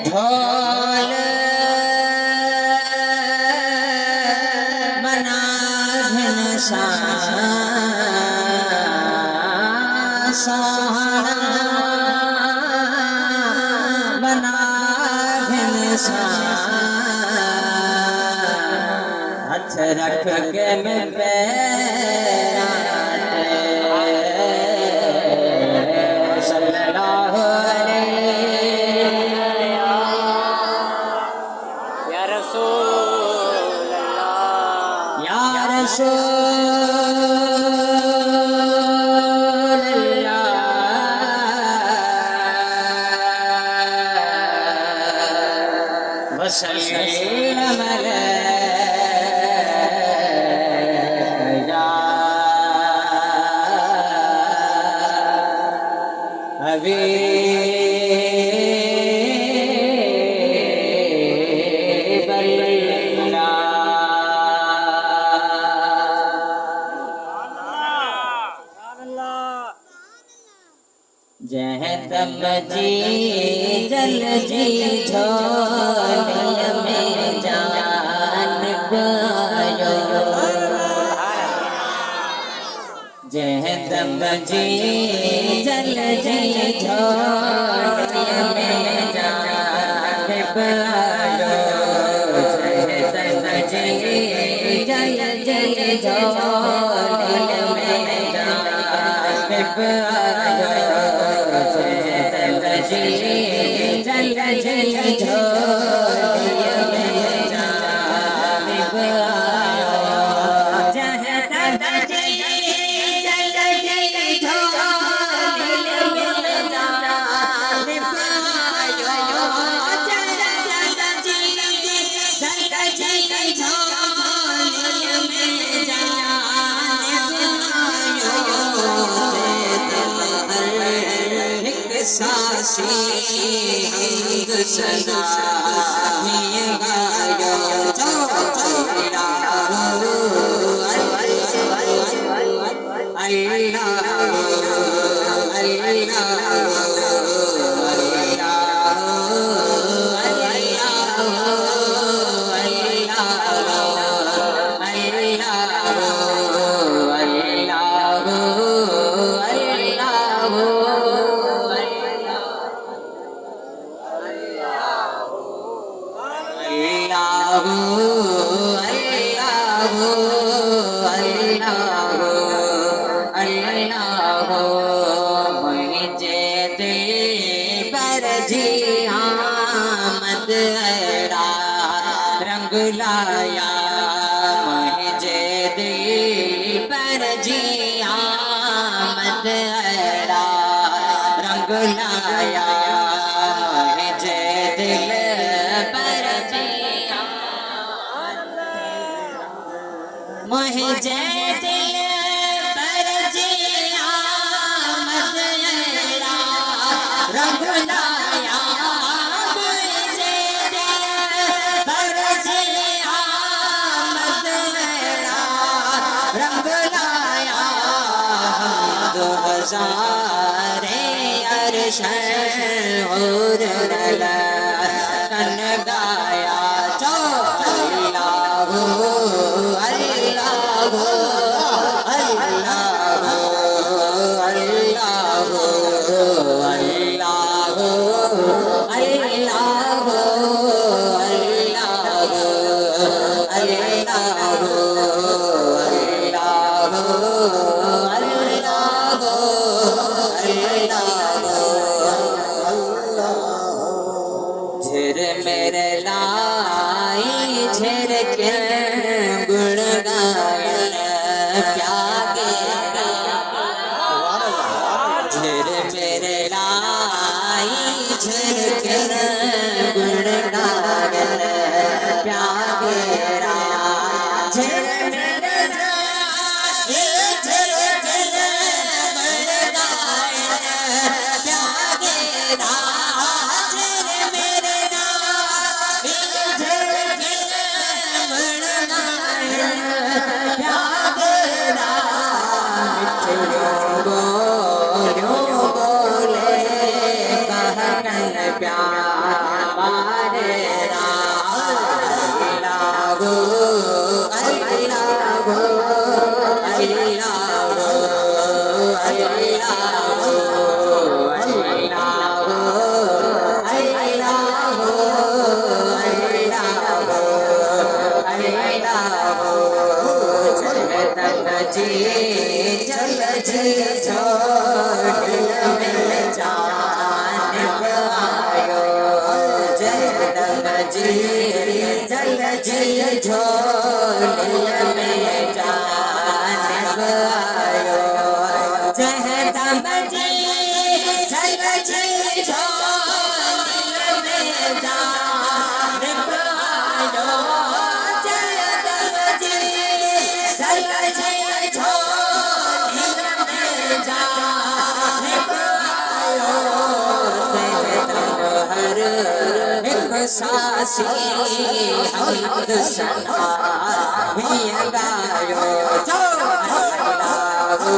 ढोल मना घनश्याम सोहना मना घनश्याम हथ रख के मैं पैरा सल्लल्लाहु अलैहि या रसूल अल्लाह या रसूल अल्लाह वसल्लम जहतम जी जल जी झोलिया में जान पायो जहतम जी जल जी झोलिया में जान पायो जहतम जी जल जी झोलिया में जान पायो जल जल झोलिया में जान पायो जहतम जी जल जल झोलिया में जान पायो जल जल जी जल जल झोलिया में जान पायो सासी हमद सना मिया गायो जो रंग लाया मुझे दिल पर जी आमद अड़ा रंग लाया मुझे दिल पर जी मुझे दिल पर जी आमद अड़ा रंग लाया रंग लाया हज़ारे अर्श और रला कन गाया जो अल्लाह अल्लाह अल्लाह अल्लाह झर मेरे लाई झर के गुण गायन प्यागे झर मेरे लाई झर के गुण गायन प्यागे झर मेरे लाई झर के गुण गायन प्यागे बोले कह प्यार लागो लागो जी जल जी छोड़ में जान आयो जगदम्ब जी जल जी छोड़ में जान आयो जगदम्ब जी जल जी छोड़ में जान आयो जगदम्ब जी जल जी सासी हमद सना भी गायो जो लागो